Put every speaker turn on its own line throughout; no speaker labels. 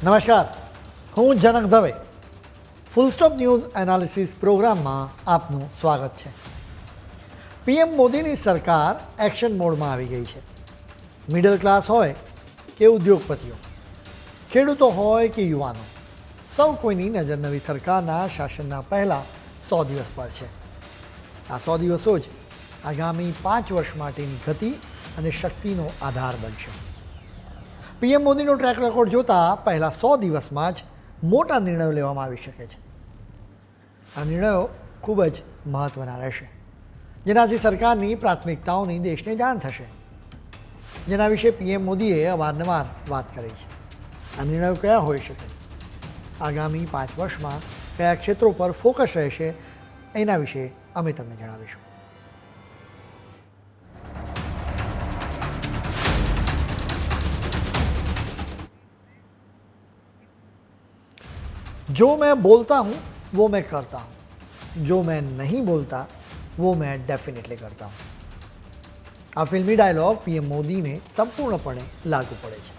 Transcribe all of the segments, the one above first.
નમસ્કાર, હું Janak Dave. Full stop news analysis પ્રોગ્રામમાં આપનું સ્વાગત છે. પીએમ મોદીની સરકાર એક્શન મોડમાં આવી ગઈ છે. મિડલ ક્લાસ હોય કે ઉદ્યોગપતિઓ, ખેડૂતો હોય કે યુવાનો, સૌ કોઈની નજર નવી સરકારના શાસનના પહેલાં 100 દિવસ પર છે. આ 100 દિવસો જ આગામી 5 વર્ષ માટેની ગતિ અને શક્તિનો આધાર બનશે. પીએમ મોદીનો ટ્રેક રેકોર્ડ જોતાં પહેલાં 100 દિવસમાં જ મોટા નિર્ણયો લેવામાં આવી શકે છે. આ નિર્ણયો ખૂબ જ મહત્ત્વના રહેશે, જેનાથી સરકારની પ્રાથમિકતાઓની દેશને જાણ થશે, જેના વિશે પીએમ મોદીએ અવારનવાર વાત કરી છે. આ નિર્ણયો કયા હોઈ શકે, આગામી 5 વર્ષમાં કયા ક્ષેત્રો પર ફોકસ રહેશે, એના વિશે અમે તમને જણાવીશું. जो मैं बोलता हूँ वो मैं करता हूँ, जो मैं नहीं बोलता वो मैं डेफिनेटली करता हूँ. આ ફિલ્મી ડાયલોગ પીએમ મોદીને સંપૂર્ણપણે લાગુ પડે છે.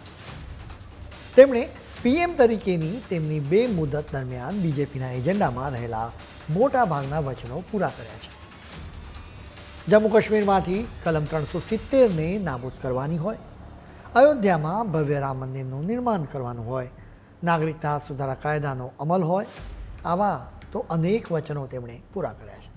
તેમણે પીએમ તરીકેની તેમની 2 મુદત દરમિયાન બીજેપીના એજન્ડામાં રહેલા મોટા ભાગના વચનો પૂરા કર્યા છે. જમ્મુ કાશ્મીરમાંથી કલમ 370ને નાબૂદ કરવાની હોય, અયોધ્યામાં ભવ્ય રામ મંદિરનું નિર્માણ કરવાનું હોય, નાગરિકતા સુધારા કાયદાનો અમલ હોય, આવા તો અનેક વચનો તેમણે પૂરા કર્યા છે.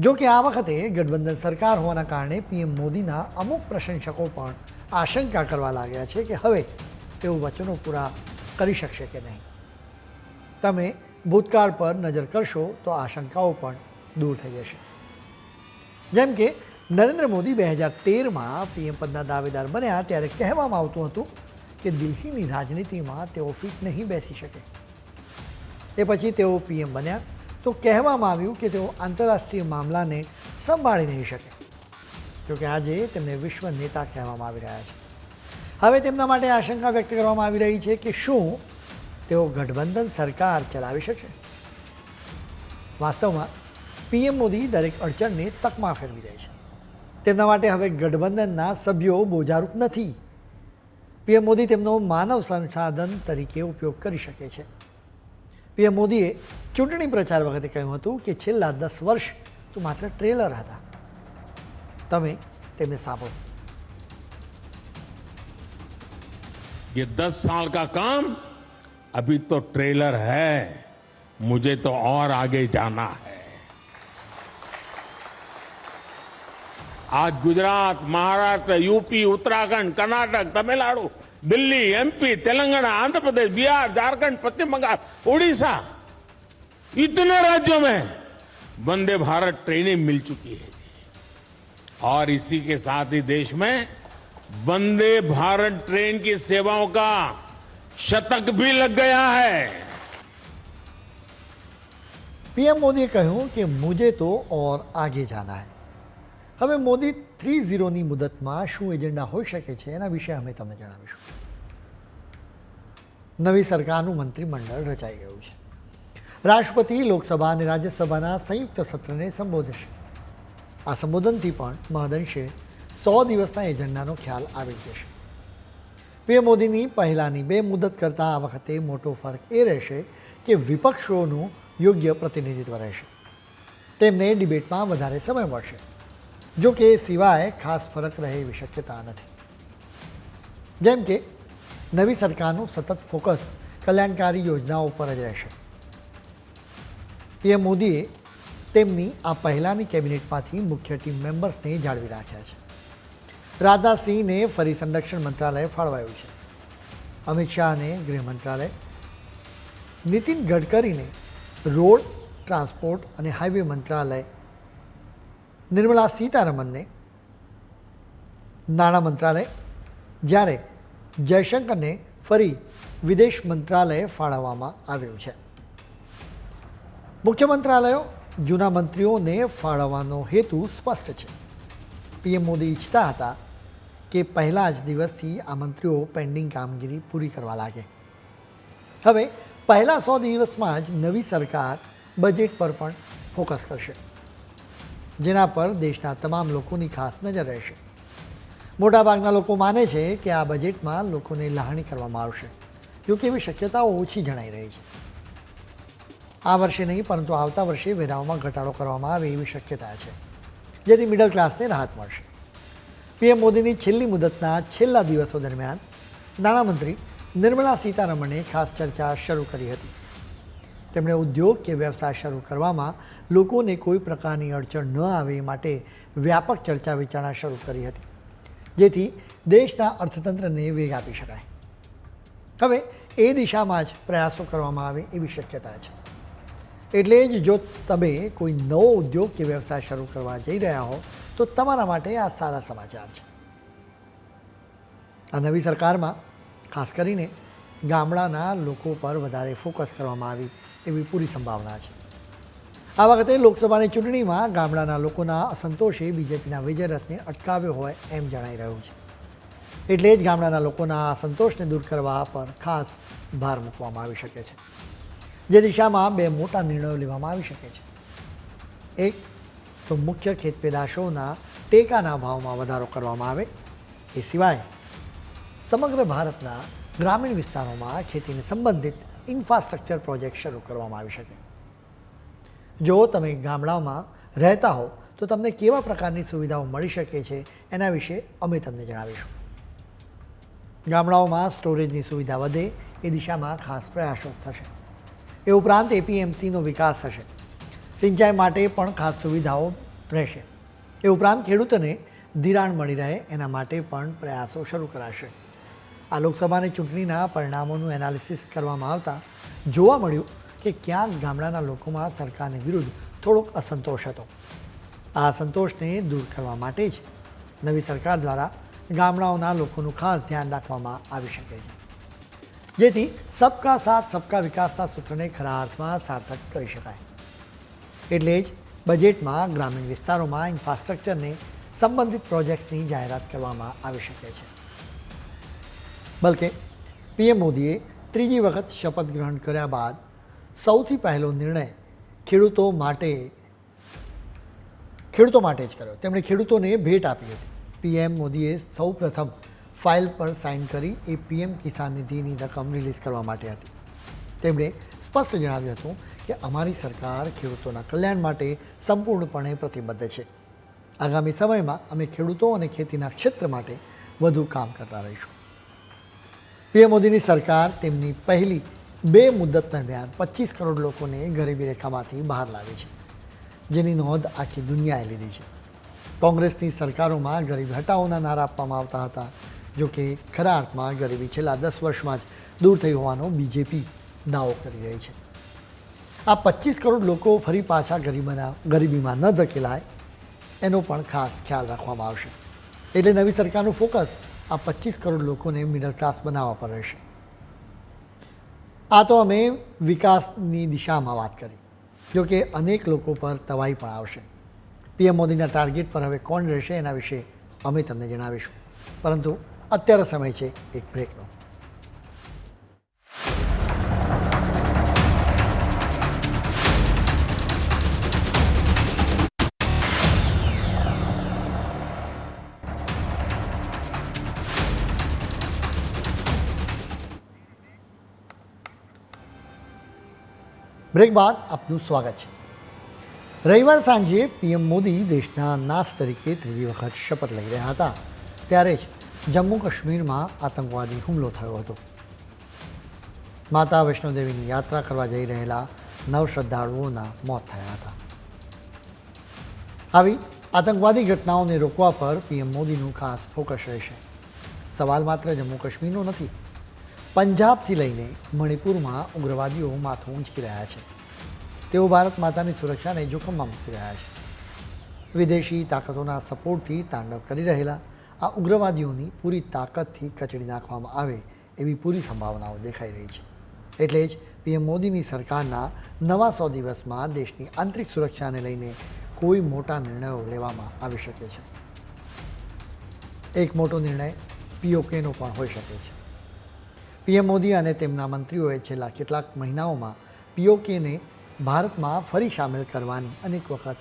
જો કે આ વખતે ગઠબંધન સરકાર હોવાના કારણે પીએમ મોદીના અમુક પ્રશંસકો પણ આશંકા કરવા લાગ્યા છે કે હવે તેઓ વચનો પૂરા કરી શકશે કે નહીં. તમે ભૂતકાળ પર નજર કરશો તો આશંકાઓ પણ દૂર થઈ જશે. જેમ કે નરેન્દ્ર મોદી 2013માં પીએમ પદના દાવેદાર બન્યા ત્યારે કહેવામાં આવતું હતું કે દિલ્હીની રાજનીતિમાં તેઓ ફિટ નહીં બેસી શકે. એ પછી તેઓ પીએમ બન્યા તો કહેવામાં આવ્યું કે તેઓ આંતરરાષ્ટ્રીય મામલાને સંભાળી નહીં શકે. જોકે આજે તેમને વિશ્વ નેતા કહેવામાં આવી રહ્યા છે. હવે તેમના માટે આશંકા વ્યક્ત કરવામાં આવી રહી છે કે શું તેઓ ગઠબંધન સરકાર ચલાવી શકશે. વાસ્તવમાં પીએમ મોદી દરેક અડચણને તકમાં ફેરવી દે છે. તેમના માટે હવે ગઠબંધનના સભ્યો બોજારૂપ નથી. પીએમ મોદી તેમનો માનવ સંસાધન તરીકે ઉપયોગ કરી શકે છે. પીએમ મોદીએ ચૂંટણી પ્રચાર વખતે કહ્યું હતું કે છેલ્લા 10 વર્ષ તો માત્ર ટ્રેલર હતા. તમે તેમને સાંભળો.
ये 10 साल का काम अभी तो ट्रेलर है, मुझे तो और आगे जाना है. आज गुजरात, महाराष्ट्र, यूपी, उत्तराखंड, कर्नाटक, तमिलनाडु, दिल्ली, एमपी, तेलंगाना, आंध्र प्रदेश, बिहार, झारखंड, पश्चिम बंगाल, उड़ीसा, इतने राज्यों में वंदे भारत ट्रेनें मिल चुकी है. और इसी के साथ ही देश में वंदे भारत ट्रेन की सेवाओं का शतक भी लग गया है.
પીએમ મોદીએ કહ્યું કે મુજે તો ઓર આગે જાના હૈ. હવે મોદી 3.0ની મુદતમાં શું એજન્ડા હોઈ શકે છે એના વિશે અમે તમને જણાવીશું. નવી સરકારનું મંત્રીમંડળ રચાઈ ગયું છે. રાષ્ટ્રપતિ લોકસભા અને રાજ્યસભાના સંયુક્ત સત્રને સંબોધશે. આ સંબોધનથી પણ મહદઅંશે 100 દિવસના એજન્ડાનો ખ્યાલ આવી જશે. પીએમ મોદીની પહેલાંની 2 મુદત કરતાં આ વખતે મોટો ફરક એ રહેશે કે વિપક્ષોનું યોગ્ય પ્રતિનિધિત્વ રહેશે. તેમને ડિબેટમાં વધારે સમય મળશે. જો કે એ સિવાય ખાસ ફરક રહે એવી શક્યતા નથી. જેમ કે નવી સરકારનું સતત ફોકસ કલ્યાણકારી યોજનાઓ પર જ રહેશે. પીએમ મોદીએ તેમની આ પહેલાંની કેબિનેટમાંથી મુખ્ય ટીમ મેમ્બર્સને જાળવી રાખ્યા છે. રાજનાથસિંહને ફરી સંરક્ષણ મંત્રાલય ફાળવાયું છે. અમિત શાહને ગૃહ મંત્રાલય, નીતિન ગડકરીને રોડ, ટ્રાન્સપોર્ટ અને હાઈવે મંત્રાલય, નિર્મલા સીતારમણને નાણાં મંત્રાલય, જ્યારે જયશંકરને ફરી વિદેશ મંત્રાલય ફાળવવામાં આવ્યું છે. મુખ્ય મંત્રાલયો જૂના મંત્રીઓને ફાળવવાનો હેતુ સ્પષ્ટ છે. પીએમ મોદી ઈચ્છતા હતા કે પહેલા જ દિવસથી આ મંત્રીઓ પેન્ડિંગ કામગીરી પૂરી કરવા લાગે. હવે પહેલા 100 દિવસમાં જ નવી સરકાર બજેટ પર પણ ફોકસ કરશે, જેના પર દેશના તમામ લોકોની ખાસ નજર રહેશે. મોટાભાગના લોકો માને છે કે આ બજેટમાં લોકોને લહાણી કરવામાં આવશે, જોકે એવી શક્યતાઓ ઓછી જણાઈ રહી છે. આ વર્ષે નહીં પરંતુ આવતા વર્ષે વેરાઓમાં ઘટાડો કરવામાં આવે એવી શક્યતા છે, જેથી મિડલ ક્લાસને રાહત મળશે. પીએમ મોદીની છેલ્લી મુદતના છેલ્લા દિવસો દરમિયાન નાણામંત્રી નિર્મલા સીતારમણે ખાસ ચર્ચા શરૂ કરી હતી. તેમણે ઉદ્યોગ કે વ્યવસાય શરૂ કરવામાં લોકોને કોઈ પ્રકારની અડચણ ન આવે એ માટે વ્યાપક ચર્ચા વિચારણા શરૂ કરી હતી, જેથી દેશના અર્થતંત્રને વેગ આપી શકાય. હવે એ દિશામાં જ પ્રયાસો કરવામાં આવે એવી શક્યતા છે. એટલે જ જો તમે કોઈ નવો ઉદ્યોગ કે વ્યવસાય શરૂ કરવા જઈ રહ્યા હો તો તમારા માટે આ સારા સમાચાર છે. આ નવી સરકારમાં ખાસ કરીને ગામડાના લોકો પર વધારે ફોકસ કરવામાં આવી એવી પૂરી સંભાવના છે. આ વખતે લોકસભાની ચૂંટણીમાં ગામડાના લોકોના અસંતોષે બીજેપીના વિજય રથને અટકાવ્યો હોય એમ જણાઈ રહ્યું છે. એટલે જ ગામડાના લોકોના અસંતોષને દૂર કરવા પર ખાસ ભાર મૂકવામાં આવી શકે છે, જે દિશામાં બે મોટા નિર્ણયો લેવામાં આવી શકે છે. એક તો મુખ્ય ખેત પેદાશોના ટેકાના ભાવમાં વધારો કરવામાં આવે. એ સિવાય સમગ્ર ભારતના ગ્રામીણ વિસ્તારોમાં ખેતીને સંબંધિત ઇન્ફ્રાસ્ટ્રક્ચર પ્રોજેક્ટ શરૂ કરવામાં આવી શકે. જો તમે ગામડાઓમાં રહેતા હો તો તમને કેવા પ્રકારની સુવિધાઓ મળી શકે છે એના વિશે અમે તમને જણાવીશું. ગામડાઓમાં સ્ટોરેજની સુવિધા વધે એ દિશામાં ખાસ પ્રયાસો થશે. એ ઉપરાંત એપીએમસીનો વિકાસ થશે. સિંચાઈ માટે પણ ખાસ સુવિધાઓ રહેશે. એ ઉપરાંત ખેડૂતોને ધિરાણ મળી રહે એના માટે પણ પ્રયાસો શરૂ કરાશે. આ લોકસભાની ચૂંટણીના પરિણામોનું એનાલિસિસ કરવામાં આવતા જોવા મળ્યું કે ક્યાંક ગામડાના લોકોમાં સરકારની વિરુદ્ધ થોડોક અસંતોષ હતો. આ અસંતોષને દૂર કરવા માટે જ નવી સરકાર દ્વારા ગામડાઓના લોકોનું ખાસ ધ્યાન રાખવામાં આવી શકે છે, જેથી સબકા સાથ સબકા વિકાસના સૂત્રને ખરા અર્થમાં સાર્થક કરી શકાય. એટલે જ બજેટમાં ગ્રામીણ વિસ્તારોમાં ઇન્ફ્રાસ્ટ્રક્ચરને સંબંધિત પ્રોજેક્ટ્સની જાહેરાત કરવામાં આવી શકે છે. બલકે પીએમ મોદીએ ત્રીજી વખત શપથ ગ્રહણ કર્યા બાદ સૌથી પહેલો નિર્ણય ખેડૂતો માટે જ કર્યો. તેમણે ખેડૂતોને ભેટ આપી હતી. પીએમ મોદીએ સૌ પ્રથમ ફાઇલ પર સાઇન કરી એ પીએમ કિસાન નિધિની રકમ રિલીઝ કરવા માટે હતી. તેમણે સ્પષ્ટ જણાવ્યું હતું કે અમારી સરકાર ખેડૂતોના કલ્યાણ માટે સંપૂર્ણપણે પ્રતિબદ્ધ છે. આગામી સમયમાં અમે ખેડૂતો અને ખેતીના ક્ષેત્ર માટે વધુ કામ કરતા રહીશું. પીએમ મોદીની સરકાર તેમની પહેલી 2 મુદત દરમિયાન 25 કરોડ લોકોને ગરીબી રેખામાંથી બહાર લાવી છે, જેની નોંધ આખી દુનિયાએ લીધી છે. કોંગ્રેસની સરકારોમાં ગરીબ હટાવોના નારા આપવામાં આવતા હતા. જોકે ખરા અર્થમાં ગરીબી છેલ્લા 10 વર્ષમાં જ દૂર થઈ હોવાનો બીજેપી દાવો કરી રહી છે. આ 25 કરોડ લોકો ફરી પાછા ગરીબીમાં ન ધકેલાય એનો પણ ખાસ ખ્યાલ રાખવામાં આવશે. એટલે નવી સરકારનું ફોકસ આ 25 કરોડ લોકોને મિડલ ક્લાસ બનાવવા પર રહેશે. આ તો અમે વિકાસની દિશામાં વાત કરી, જોકે અનેક લોકો પર તવાઈ પણ આવશે. પીએમ મોદીના ટાર્ગેટ પર હવે કોણ રહેશે એના વિશે અમે તમને જણાવીશું, પરંતુ અત્યારે સમય છે એક બ્રેકનો. બ્રેક બાદ આપનું સ્વાગત છે. રવિવાર સાંજે પીએમ મોદી દેશના નાથ તરીકે ત્રીજી વખત શપથ લઈ રહ્યા હતા ત્યારે જ જમ્મુ કાશ્મીરમાં આતંકવાદી હુમલો થયો હતો. માતા વૈષ્ણોદેવીની યાત્રા કરવા જઈ રહેલા 9 શ્રદ્ધાળુઓના મોત થયા હતા. આવી આતંકવાદી ઘટનાઓને રોકવા પર પીએમ મોદીનું ખાસ ફોકસ રહેશે. સવાલ માત્ર જમ્મુ કાશ્મીરનો નથી. પંજાબથી લઈને મણિપુરમાં ઉગ્રવાદીઓ માથું ઊંચકી રહ્યા છે. તેઓ ભારત માતાની સુરક્ષાને જોખમમાં મૂકી રહ્યા છે. વિદેશી તાકાતોના સપોર્ટથી તાંડવ કરી રહેલા આ ઉગ્રવાદીઓની પૂરી તાકાતથી કચડી નાખવામાં આવે એવી પૂરી સંભાવનાઓ દેખાઈ રહી છે. એટલે જ પીએમ મોદીની સરકારના નવા 100 દિવસમાં દેશની આંતરિક સુરક્ષાને લઈને કોઈ મોટા નિર્ણયો લેવામાં આવી શકે છે. એક મોટો નિર્ણય પીઓકેનો પણ હોઈ શકે છે. પીએમ મોદી અને તેમના મંત્રીઓએ છેલ્લા કેટલાક મહિનાઓમાં પીઓકેને ભારતમાં ફરી સામેલ કરવાની અનેક વખત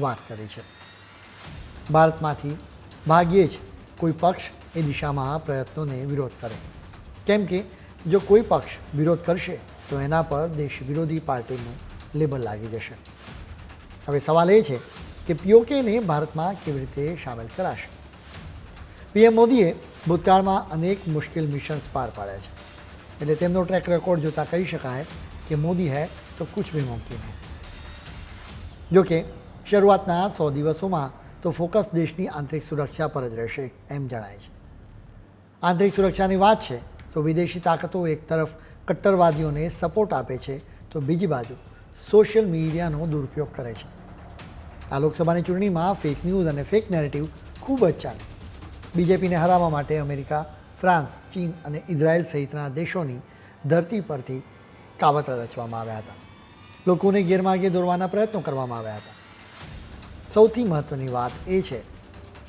વાત કરી છે. ભારતમાંથી ભાગ્યે જ કોઈ પક્ષ એ દિશામાં પ્રયત્નોને વિરોધ કરે, કેમ કે જો કોઈ પક્ષ વિરોધ કરશે તો એના પર દેશ વિરોધી પાર્ટીનું લેબલ લાગી જશે. હવે સવાલ એ છે કે પીઓકેને ભારતમાં કેવી રીતે સામેલ કરાશે. પીએમ મોદીએ ભૂતકાળમાં અનેક મુશ્કેલ મિશન્સ પાર પાડ્યા છે, એટલે તેમનો ટ્રેક રેકોર્ડ જોતાં કહી શકાય કે મોદી હૈ તો કુછ ભી મુમકિન હૈ. જોકે શરૂઆતના 100 દિવસોમાં તો ફોકસ દેશની આંતરિક સુરક્ષા પર જ રહેશે એમ જણાય છે. આંતરિક સુરક્ષાની વાત છે તો વિદેશી તાકાતો એક તરફ કટ્ટરવાદીઓને સપોર્ટ આપે છે તો બીજી બાજુ સોશિયલ મીડિયાનો દુરુપયોગ કરે છે. આ લોકસભાની ચૂંટણીમાં ફેક ન્યૂઝ અને ફેક નેરેટિવ ખૂબ જ ચાલે. બીજેપીને હરાવવા માટે અમેરિકા, ફ્રાન્સ, ચીન અને ઇઝરાયલ સહિતના દેશોની ધરતી પરથી કાવતરા રચવામાં આવ્યા હતા. લોકોને ગેરમાર્ગે દોરવાના પ્રયત્નો કરવામાં આવ્યા હતા. સૌથી મહત્ત્વની વાત એ છે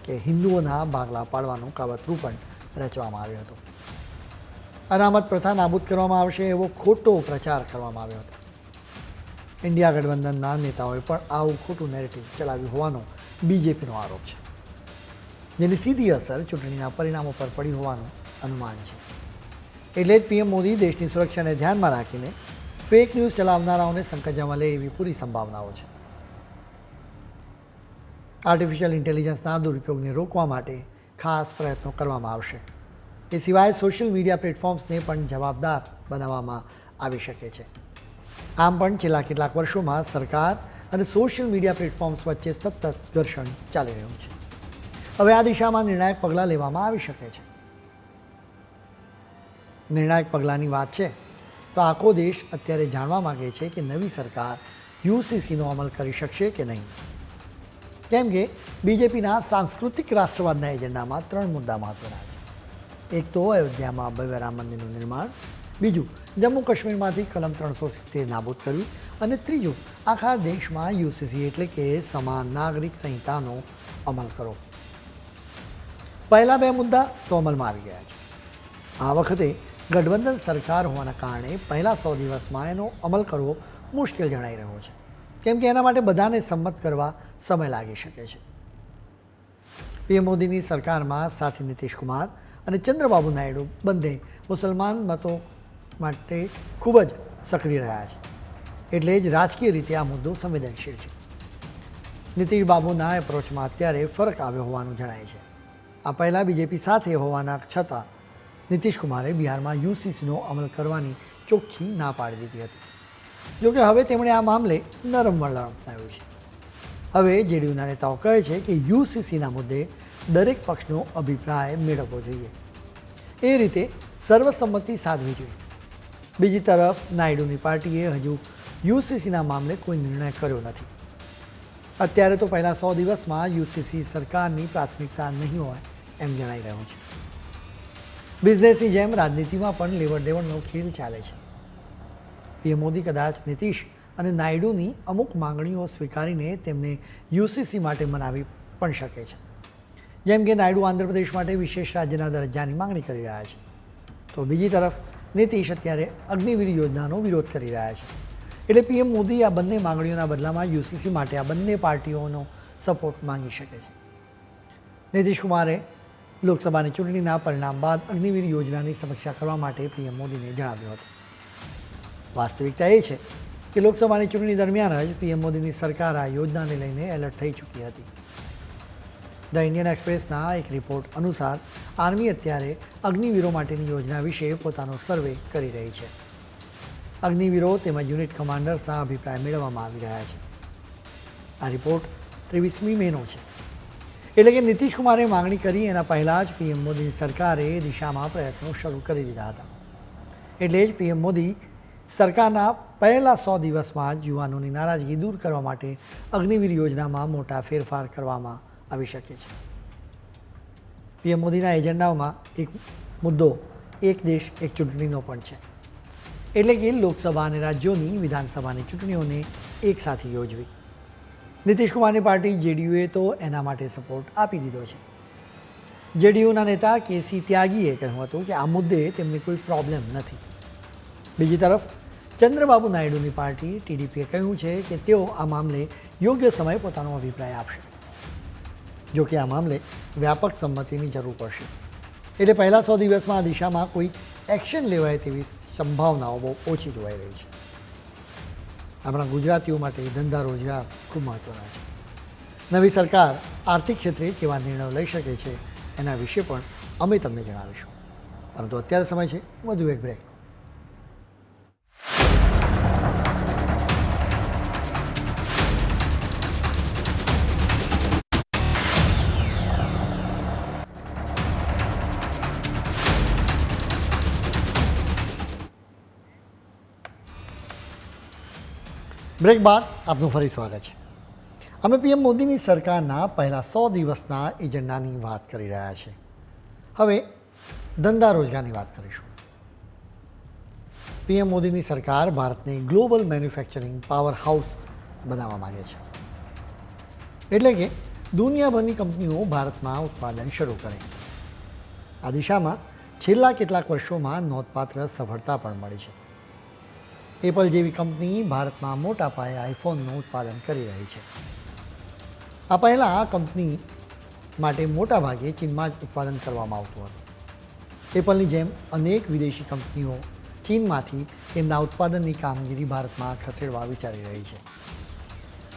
કે હિન્દુઓના ભાગલા પાડવાનું કાવતરું પણ રચવામાં આવ્યું હતું. અનામત પ્રથા નાબૂદ કરવામાં આવશે એવો ખોટો પ્રચાર કરવામાં આવ્યો હતો. ઇન્ડિયા ગઠબંધનના નેતાઓએ પણ આવું ખોટું નેરેટિવ ચલાવ્યું હોવાનો બીજેપીનો આરોપ છે, જેની સીધી અસર ચૂંટણીના પરિણામો પર પડી હોવાનું અનુમાન છે. એટલે જ પીએમ મોદી દેશની સુરક્ષાને ધ્યાનમાં રાખીને ફેક ન્યૂઝ ચલાવનારાઓને સંકજામાં લે એવી પૂરી સંભાવનાઓ છે. આર્ટિફિશિયલ ઇન્ટેલિજન્સના દુરુપયોગને રોકવા માટે ખાસ પ્રયત્નો કરવામાં આવશે. એ સિવાય સોશિયલ મીડિયા પ્લેટફોર્મ્સને પણ જવાબદાર બનાવવામાં આવી શકે છે. આમ પણ છેલ્લા કેટલાક વર્ષોમાં સરકાર અને સોશિયલ મીડિયા પ્લેટફોર્મ્સ વચ્ચે સતત ઘર્ષણ ચાલી રહ્યું છે. હવે આ દિશામાં નિર્ણાયક પગલાં લેવામાં આવી શકે છે. નિર્ણાયક પગલાંની વાત છે તો આખો દેશ અત્યારે જાણવા માગે છે કે નવી સરકાર યુસીસીનો અમલ કરી શકશે કે નહીં. કેમ કે બીજેપીના સાંસ્કૃતિક રાષ્ટ્રવાદના એજન્ડામાં 3 મુદ્દા મહત્વના છે. એક તો અયોધ્યામાં ભવ્ય રામ મંદિરનું નિર્માણ, બીજું જમ્મુ કાશ્મીરમાંથી કલમ 370 નાબૂદ કરવી અને ત્રીજું આખા દેશમાં યુસીસી એટલે કે સમાન નાગરિક સંહિતાનો અમલ કરો. પહેલા 2 મુદ્દા તો અમલમાં આવી ગયા છે. આ વખતે ગઠબંધન સરકાર હોવાના કારણે પહેલા 100 દિવસમાં એનો અમલ કરવો મુશ્કેલ જણાઈ રહ્યો છે, કેમ કે એના માટે બધાને સંમત કરવા સમય લાગી શકે છે. પીએમ મોદીની સરકારમાં સાથી નીતિશ કુમાર અને ચંદ્રબાબુ નાયડુ બંને મુસલમાન મતો માટે ખૂબ જ સક્રિય રહ્યા છે, એટલે જ રાજકીય રીતે આ મુદ્દો સંવેદનશીલ છે. નીતિશ બાબુના એપ્રોચમાં અત્યારે ફરક આવ્યો હોવાનું જણાય છે. આ પહેલાં બીજેપી સાથે હોવાના છતાં નીતિશ કુમારે બિહારમાં યુસીસીનો અમલ કરવાની ચોખ્ખી ના પાડી દીધી હતી. જોકે હવે તેમણે આ મામલે નરમ વલણ અપનાવ્યું છે. હવે જેડીયુના નેતાઓ કહે છે કે યુસીસીના મુદ્દે દરેક પક્ષનો અભિપ્રાય મેળવવો જોઈએ, એ રીતે સર્વસંમતિ સાધવી જોઈએ. બીજી તરફ નાયડુની પાર્ટીએ હજુ યુસીસીના મામલે કોઈ નિર્ણય કર્યો નથી. અત્યારે તો પહેલા 100 દિવસમાં યુસીસી સરકારની પ્રાથમિકતા નહીં હોય એમ જણાઈ રહ્યું છે. બિઝનેસની જેમ રાજનીતિમાં પણ લેવડ દેવડનો ખેલ ચાલે છે. પીએમ મોદી કદાચ નીતિશ અને નાયડુની અમુક માંગણીઓ સ્વીકારીને તેમને યુસીસી માટે મનાવી પણ શકે છે. જેમ કે નાયડુ આંધ્રપ્રદેશ માટે વિશેષ રાજ્યના દરજ્જાની માંગણી કરી રહ્યા છે, તો બીજી તરફ નીતિશ અત્યારે અગ્નિવીર યોજનાનો વિરોધ કરી રહ્યા છે. એટલે પીએમ મોદી આ બંને માંગણીઓના બદલામાં યુસીસી માટે આ બંને પાર્ટીઓનો સપોર્ટ માંગી શકે છે. નીતિશ કુમારે લોકસભાની ચૂંટણીના પરિણામ બાદ અગ્નિવીર યોજનાની સમીક્ષા કરવા માટે પીએમ મોદીને જણાવ્યું હતું. વાસ્તવિકતા એ છે કે લોકસભાની ચૂંટણી દરમિયાન જ પીએમ મોદીની સરકાર આ યોજનાને લઈને એલર્ટ થઈ ચૂકી હતી. ધ ઇન્ડિયન એક્સપ્રેસના એક રિપોર્ટ અનુસાર આર્મી અત્યારે અગ્નિવીરો માટેની યોજના વિશે પોતાનો સર્વે કરી રહી છે. અગ્નિવીરો તેમજ યુનિટ કમાન્ડર્સના અભિપ્રાય મેળવવામાં આવી રહ્યા છે. આ રિપોર્ટ 23મી મેનો છે, એટલે કે નીતિશ કુમારે માંગણી કરી એના પહેલાં જ પીએમ મોદીની સરકારે એ દિશામાં પ્રયત્નો શરૂ કરી દીધા હતા. એટલે જ પીએમ મોદી સરકારના પહેલા 100 દિવસમાં જ યુવાનોની નારાજગી દૂર કરવા માટે અગ્નિવીર યોજનામાં મોટા ફેરફાર કરવામાં આવી શકે છે. પીએમ મોદીના એજન્ડાઓમાં એક મુદ્દો એક દેશ એક ચૂંટણીનો પણ છે, એટલે કે લોકસભા અને રાજ્યોની વિધાનસભાની ચૂંટણીઓને એકસાથે યોજવી. નીતિશ કુમારની પાર્ટી જેડીયુએ તો એના માટે સપોર્ટ આપી દીધો છે. જેડીયુના નેતા કેસી ત્યાગીએ કહ્યું હતું કે આ મુદ્દે તેમને કોઈ પ્રોબ્લેમ નથી. બીજી તરફ ચંદ્રબાબુ નાયડુની પાર્ટી ટીડીપીએ કહ્યું છે કે તેઓ આ મામલે યોગ્ય સમયે પોતાનો અભિપ્રાય આપશે. જો કે આ મામલે વ્યાપક સંમતિની જરૂર પડશે. એટલે પહેલા 100 દિવસમાં આ દિશામાં કોઈ એક્શન લેવાય તેવી સંભાવનાઓ બહુ ઓછી જોવાઈ રહી છે. આપણા ગુજરાતીઓ માટે ધંધા રોજગાર ખૂબ મહત્ત્વના છે. નવી સરકાર આર્થિક ક્ષેત્રે કેવા નિર્ણયો લઈ શકે છે એના વિશે પણ અમે તમને જણાવીશું. પરંતુ અત્યારે સમય છે વધુ એક બ્રેકનો. બ્રેક બાદ આપનું ફરી સ્વાગત છે. અમે પીએમ મોદીની સરકારના પહેલા 100 દિવસના એજન્ડાની વાત કરી રહ્યા છીએ. હવે ધંધા રોજગારની વાત કરીશું. પીએમ મોદીની સરકાર ભારતને ગ્લોબલ મેન્યુફેક્ચરિંગ પાવર હાઉસ બનાવવા માંગે છે. એટલે કે દુનિયાભરની કંપનીઓ ભારતમાં ઉત્પાદન શરૂ કરે. આ દિશામાં છેલ્લા કેટલાક વર્ષોમાં નોંધપાત્ર સફળતા પણ મળી છે. એપલ જેવી કંપની ભારતમાં મોટા પાયે આઈફોનનું ઉત્પાદન કરી રહી છે. આ પહેલાં આ કંપની માટે મોટા ભાગે ચીનમાં જ ઉત્પાદન કરવામાં આવતું હતું. એપલની જેમ અનેક વિદેશી કંપનીઓ ચીનમાંથી તેમના ઉત્પાદનની કામગીરી ભારતમાં ખસેડવા વિચારી રહી છે.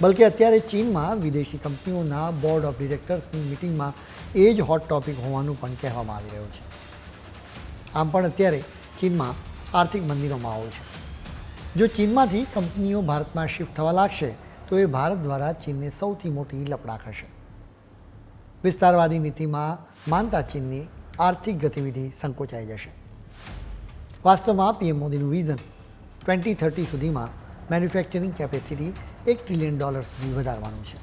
બલકે અત્યારે ચીનમાં વિદેશી કંપનીઓના બોર્ડ ઓફ ડિરેક્ટર્સની મિટિંગમાં એ જ હોટ ટોપિક હોવાનું પણ કહેવામાં આવી રહ્યું છે. આમ પણ અત્યારે ચીનમાં આર્થિક મંદીનો માહોલ છે. જો ચીનમાંથી કંપનીઓ ભારતમાં શિફ્ટ થવા લાગશે તો એ ભારત દ્વારા ચીનને સૌથી મોટી લપડાક હશે. વિસ્તારવાદી નીતિમાં માનતા ચીનની આર્થિક ગતિવિધિ સંકોચાઈ જશે. વાસ્તવમાં પીએમ મોદીનું વિઝન 2030 સુધીમાં મેન્યુફેક્ચરિંગ કેપેસિટી $1 ટ્રિલિયન સુધી વધારવાનું છે.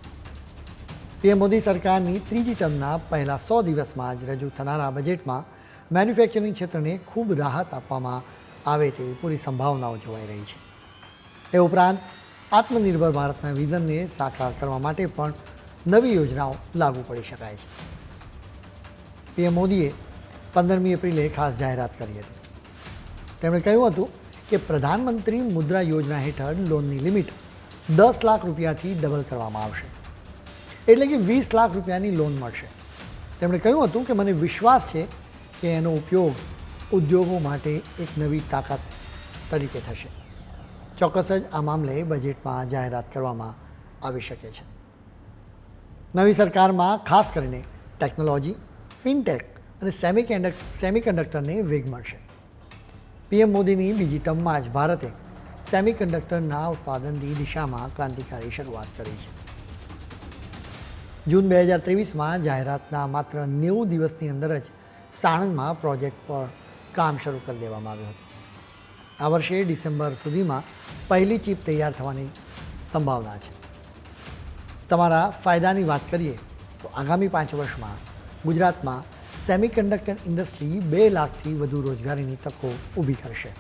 પીએમ મોદી સરકારની ત્રીજી ટર્મના પહેલા 100 દિવસમાં જ રજૂ થનારા બજેટમાં મેન્યુફેક્ચરિંગ ક્ષેત્રને ખૂબ રાહત આપવામાં આવે તેવી પૂરી સંભાવનાઓ જોવાઈ રહી છે. એ ઉપરાંત આત્મનિર્ભર ભારતના વિઝનને સાકાર કરવા માટે પણ નવી યોજનાઓ લાગુ પડી શકાય છે. પીએમ મોદીએ 15મી એપ્રિલે ખાસ જાહેરાત કરી હતી. તેમણે કહ્યું હતું કે પ્રધાનમંત્રી મુદ્રા યોજના હેઠળ લોનની લિમિટ 10 લાખ રૂપિયાથી ડબલ કરવામાં આવશે. એટલે કે 20 લાખ રૂપિયાની લોન મળશે. તેમણે કહ્યું હતું કે મને વિશ્વાસ છે કે એનો ઉપયોગ ઉદ્યોગો માટે એક નવી તાકાત તરીકે થશે. ચોક્કસ જ આ મામલે બજેટમાં જાહેરાત કરવામાં આવી શકે છે. નવી સરકારમાં ખાસ કરીને ટેકનોલોજી, ફિનટેક અને સેમિકન્ડક્ટરને વેગ મળશે. પીએમ મોદીની બીજી ટર્મમાં જ ભારતે સેમિકન્ડક્ટરના ઉત્પાદનની દિશામાં ક્રાંતિકારી શરૂઆત કરી છે. જૂન 2023માં જાહેરાતના માત્ર 90 દિવસની અંદર જ સાણંદમાં પ્રોજેક્ટ પર કામ શરૂ કરી દેવામાં આવ્યું હતું. આ વર્ષે ડિસેમ્બર સુધીમાં પહેલી ચીપ તૈયાર થવાની સંભાવના છે. તમારા ફાયદાની વાત કરીએ તો આગામી 5 વર્ષમાં ગુજરાતમાં સેમિકન્ડક્ટર ઇન્ડસ્ટ્રી 2 લાખથી વધુ રોજગારીની તકો ઊભી કરશે.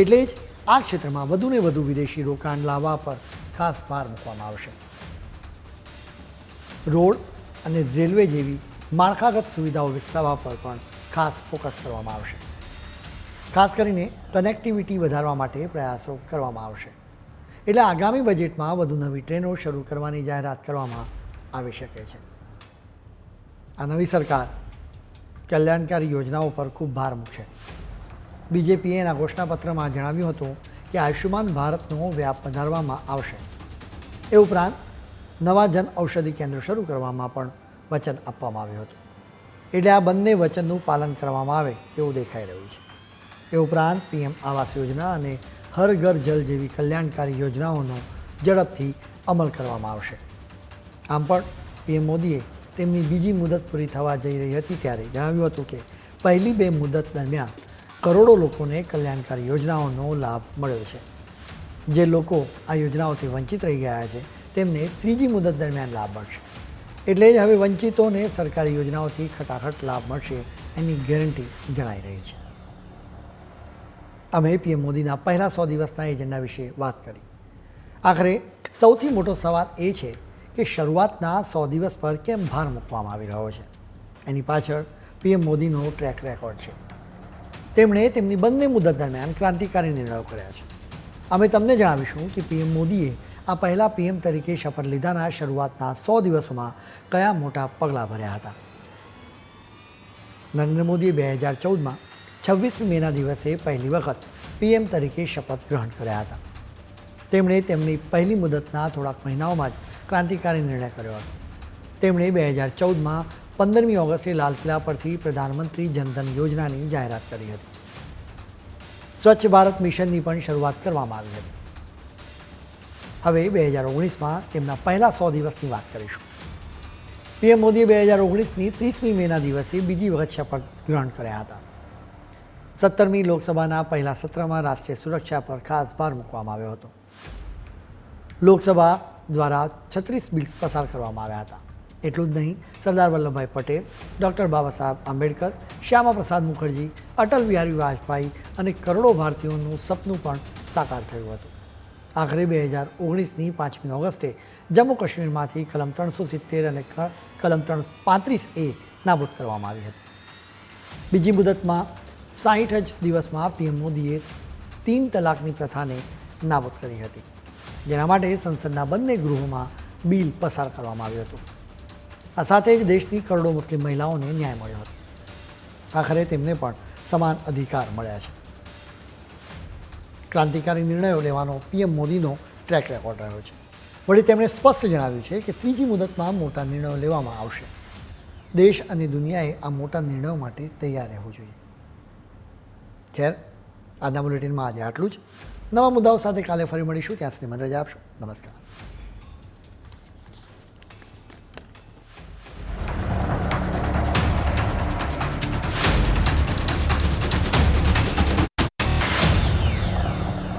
એટલે જ આ ક્ષેત્રમાં વધુને વધુ વિદેશી રોકાણ લાવવા પર ખાસ ભાર મૂકવામાં આવશે. રોડ અને રેલવે જેવી માળખાગત સુવિધાઓ વિકસાવવા પર પણ ખાસ ફોકસ કરવામાં આવશે. ખાસ કરીને કનેક્ટિવિટી વધારવા માટે પ્રયાસો કરવામાં આવશે. એટલે આગામી બજેટમાં વધુ નવી ટ્રેનો શરૂ કરવાની જાહેરાત કરવામાં આવી શકે છે. આ નવી સરકાર કલ્યાણકારી યોજનાઓ પર ખૂબ ભાર મૂકશે. બીજેપીએ એના ઘોષણાપત્રમાં જણાવ્યું હતું કે આયુષ્યમાન ભારતનો વ્યાપ વધારવામાં આવશે. એ ઉપરાંત નવા જન ઔષધિ કેન્દ્ર શરૂ કરવામાં પણ વચન આપવામાં આવ્યું હતું. એટલે આ બંને વચનનું પાલન કરવામાં આવે તેવું દેખાઈ રહ્યું છે. એ ઉપરાંત પીએમ આવાસ યોજના અને હર ઘર જલ જેવી કલ્યાણકારી યોજનાઓનો ઝડપથી અમલ કરવામાં આવશે. આમ પણ પીએમ મોદીએ તેમની બીજી મુદત પૂરી થવા જઈ રહી હતી ત્યારે જણાવ્યું હતું કે પહેલી 2 મુદત દરમિયાન કરોડો લોકોને કલ્યાણકારી યોજનાઓનો લાભ મળ્યો છે. જે લોકો આ યોજનાઓથી વંચિત રહી ગયા છે તેમને ત્રીજી મુદત દરમિયાન લાભ મળશે. એટલે જ હવે વંચિતોને સરકારી યોજનાઓથી ખટાખટ લાભ મળશે એની ગેરંટી જણાઈ રહી છે. અમે પીએમ મોદીના પહેલા 100 દિવસના એજન્ડા વિશે વાત કરી. આખરે સૌથી મોટો સવાલ એ છે કે શરૂઆતના 100 દિવસ પર કેમ ભાર મૂકવામાં આવી રહ્યો છે. એની પાછળ પીએમ મોદીનો ટ્રેક રેકોર્ડ છે. તેમણે તેમની બંને મુદત દરમિયાન ક્રાંતિકારી નિર્ણયો કર્યા છે. અમે તમને જણાવીશું કે પીએમ મોદીએ આ પહેલાં પીએમ તરીકે શપથ લીધાના શરૂઆતના 100 દિવસોમાં કયા મોટા પગલાં ભર્યા હતા? નરેન્દ્ર મોદીએ 2014માં 26મી મેના દિવસે પહેલી વખત પીએમ તરીકે શપથ ગ્રહણ કર્યા હતા. તેમણે તેમની પહેલી મુદતના થોડાક મહિનાઓમાં જ ક્રાંતિકારી નિર્ણય કર્યો હતો. તેમણે 2014માં 15મી ઓગસ્ટે લાલ કિલ્લા પરથી પ્રધાનમંત્રી જનધન યોજનાની જાહેરાત કરી હતી. સ્વચ્છ ભારત મિશનની પણ શરૂઆત કરવામાં આવી હતી. હવે 2019માં તેમના પહેલા 100 દિવસની વાત કરીશું. પીએમ મોદીએ 2019ની 30મી મેના દિવસે બીજી વખત શપથ ગ્રહણ કર્યા હતા. 17મી લોકસભાના પહેલા સત્રમાં રાષ્ટ્રીય સુરક્ષા પર ખાસ ભાર મૂકવામાં આવ્યો હતો. લોકસભા દ્વારા 36 બિલ્સ પસાર કરવામાં આવ્યા હતા. એટલું જ નહીં, સરદાર વલ્લભભાઈ પટેલ, ડૉક્ટર બાબા સાહેબ આંબેડકર, શ્યામા પ્રસાદ મુખર્જી, અટલ બિહારી વાજપેયી અને કરોડો ભારતીયોનું સપનું પણ સાકાર થયું હતું. આખરે 2019ની 5મી ઓગસ્ટે જમ્મુ કાશ્મીરમાંથી કલમ 370 અને કલમ 335A નાબૂદ કરવામાં આવી હતી. બીજી મુદતમાં 60 જ દિવસમાં પીએમ મોદીએ 3 તલાકની પ્રથાને નાબૂદ કરી હતી, જેના માટે સંસદના બંને ગૃહોમાં બિલ પસાર કરવામાં આવ્યું હતું. આ સાથે જ દેશની કરોડો મુસ્લિમ મહિલાઓને ન્યાય મળ્યો હતો. આખરે તેમને પણ સમાન અધિકાર મળ્યા છે. ક્રાંતિકારી નિર્ણયો લેવાનો પીએમ મોદીનો ટ્રેક રેકોર્ડ રહ્યો છે. વળી તેમણે સ્પષ્ટ જણાવ્યું છે કે ત્રીજી મુદતમાં મોટા નિર્ણયો લેવામાં આવશે. દેશ અને દુનિયાએ આ મોટા નિર્ણયો માટે તૈયાર રહેવું જોઈએ. ખેર, આજના બુલેટિનમાં આજે આટલું જ. નવા મુદ્દાઓ સાથે કાલે ફરી મળીશું. ત્યાં સુધી મને રજા આપશો. નમસ્કાર.